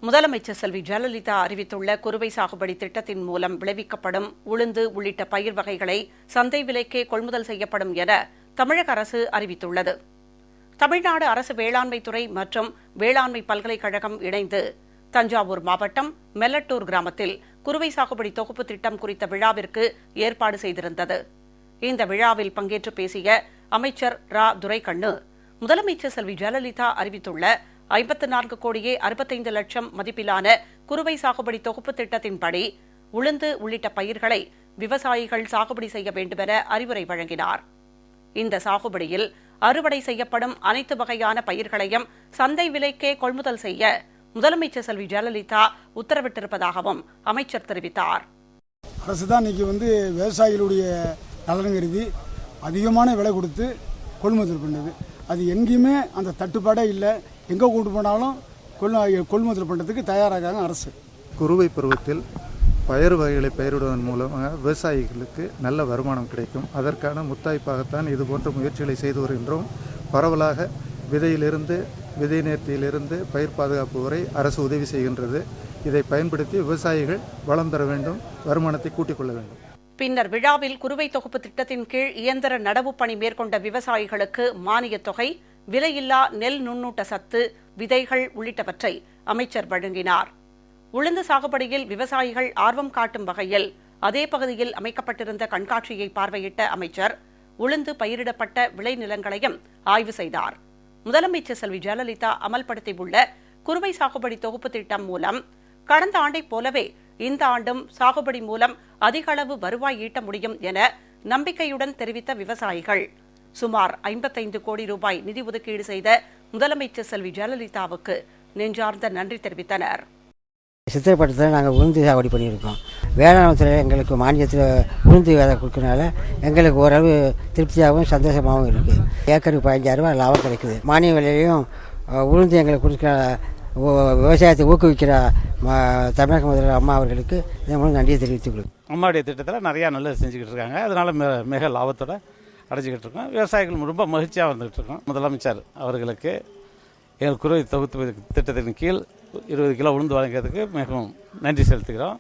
முதலமைச்சர் செல்வி ஜெயலலிதா அறிவித்துள்ள குறுவை சாகுபடி திட்டத்தின் மூலம் விளைவிக்கப்படும் உளுந்து உள்ளிட்ட பயிர் வகைகளை சந்தை விலைக்கே கொள்முதல் செய்யப்படும் என தமிழக அரசு அறிவித்துள்ளது. தமிழ்நாடு அரசு வேளாண்மைத்துறை மற்றும் வேளாண்மை பல்கலைக்கழகம் இணைந்து தஞ்சாவூர் மாவட்டம் மெல்லட்டூர் கிராமத்தில் குறுவை சாகுபடி தொகுப்பு திட்டம் குறித்த விழாவிற்கு ஏற்பாடு செய்திருந்தது. இந்த விழாவில் பங்கேற்று பேசிய அமைச்சர் ரா துரைக்கண்ணு, முதலமைச்சர் செல்வி ஜெயலலிதா அறிவித்துள்ள 54 கோடியே 65 லட்சம் மதிப்பிலான குறுவை சாகுபடி தொகுப்பு திட்டத்தின்படி உளுந்து உள்ளிட்ட பயிர்களை விவசாயிகள் சாகுபடி செய்ய வேண்டுமென அறிவுரை வழங்கினார். இந்த சாகுபடியில் அறுவடை செய்யப்படும் அனைத்து வகையான பயிர்களையும் சந்தை விலைக்கே கொள்முதல் செய்ய முதலமைச்சர் செல்வி ஜெயலலிதா உத்தரவிட்டிருப்பதாகவும் அமைச்சர் தெரிவித்தார். அரசுதான் இன்னைக்கு விவசாயிகளுடைய நலன் கருதி அதிகமான விலை கொடுத்து கொள்முதல் பண்ணுது. அது எங்கேயுமே அந்த தட்டுப்பாடே இல்லை. எங்கே கொண்டு போனாலும் கொள்முதல் பண்ணுறதுக்கு தயாராக அரசு. குறுவை பருவத்தில் பயிர் வகைகளை பயிரிடுவதன் மூலமாக விவசாயிகளுக்கு நல்ல வருமானம் கிடைக்கும். அதற்கான முத்தாய்ப்பாகத்தான் இது போன்ற முயற்சிகளை செய்து வருகின்றோம். பரவலாக விதையிலிருந்து விதை நேர்த்தியிலிருந்து பயிர் பாதுகாப்பு வரை அரசு உதவி செய்கின்றது. இதை பயன்படுத்தி விவசாயிகள் வளம் பெற வேண்டும், வருமானத்தை கூட்டிக் கொள்ள வேண்டும். பின்னர் விழாவில் குறுவை தொகுப்பு திட்டத்தின் கீழ் இயந்திர நடவு பணி மேற்கொண்ட விவசாயிகளுக்கு மானியத் தொகை, விலையில்லா நெல் நுண்ணூட்ட சத்து, விதைகள் உள்ளிட்டவற்றை அமைச்சர் வழங்கினார். உளுந்து சாகுபடியில் விவசாயிகள் ஆர்வம் காட்டும் வகையில் அதே பகுதியில் அமைக்கப்பட்டிருந்த கண்காட்சியை பார்வையிட்ட அமைச்சர் உளுந்து பயிரிடப்பட்ட விளைநிலங்களையும் ஆய்வு செய்தார். முதலமைச்சர் செல்வி ஜெயலலிதா அமல்படுத்தியுள்ள குறுவை சாகுபடி தொகுப்பு திட்டம் மூலம் கடந்த ஆண்டைப் போலவே இந்த ஆண்டும் சாகுபடி மூலம் அதிக அளவு வருவாய் ஈட்ட முடியும் என நம்பிக்கையுடன் தெரிவித்த விவசாயிகள் சுமார் 55 கோடி ரூபாய் நிதி ஒதுக்கீடு செய்த முதலமைச்சர் செல்வி ஜெயலலிதாவுக்கு நெஞ்சார்ந்த நன்றி தெரிவித்தனர். சித்திரப்பட்டத்தில் நாங்கள் உளுந்து சாகுபடி பண்ணியிருக்கோம். வேளாண்மைத்துறை எங்களுக்கு மானியத்தில் உளுந்து விதை கொடுக்கறனால எங்களுக்கு ஓரளவு திருப்தியாகவும் சந்தோஷமாகவும் இருக்குது. ஏக்கருக்கு 15,000 ரூபாய் லாபம் கிடைக்குது. மானிய விலையிலையும் உளுந்து எங்களுக்கு கொடுக்குற விவசாயத்தை ஊக்குவிக்கிற தமிழக முதல்வர் அம்மா அவர்களுக்கு இதன் மூலம் நன்றியை தெரிவித்துக் கொள்ளும். அம்மாவுடைய திட்டத்தில் நிறையா நல்லது செஞ்சுக்கிட்டு இருக்காங்க. அதனால் மிக லாபத்தோடு அடைச்சிக்கிட்டு இருக்கோம். விவசாயிகள் ரொம்ப மகிழ்ச்சியாக வந்துகிட்டு இருக்கோம். முதலமைச்சர் அவர்களுக்கு எங்கள் குறுவை தொகுப்பு திட்டத்தின் கீழ் 20 கிலோ உளுந்து வழங்கியதுக்கு மிகவும் நன்றி செலுத்துகிறோம்.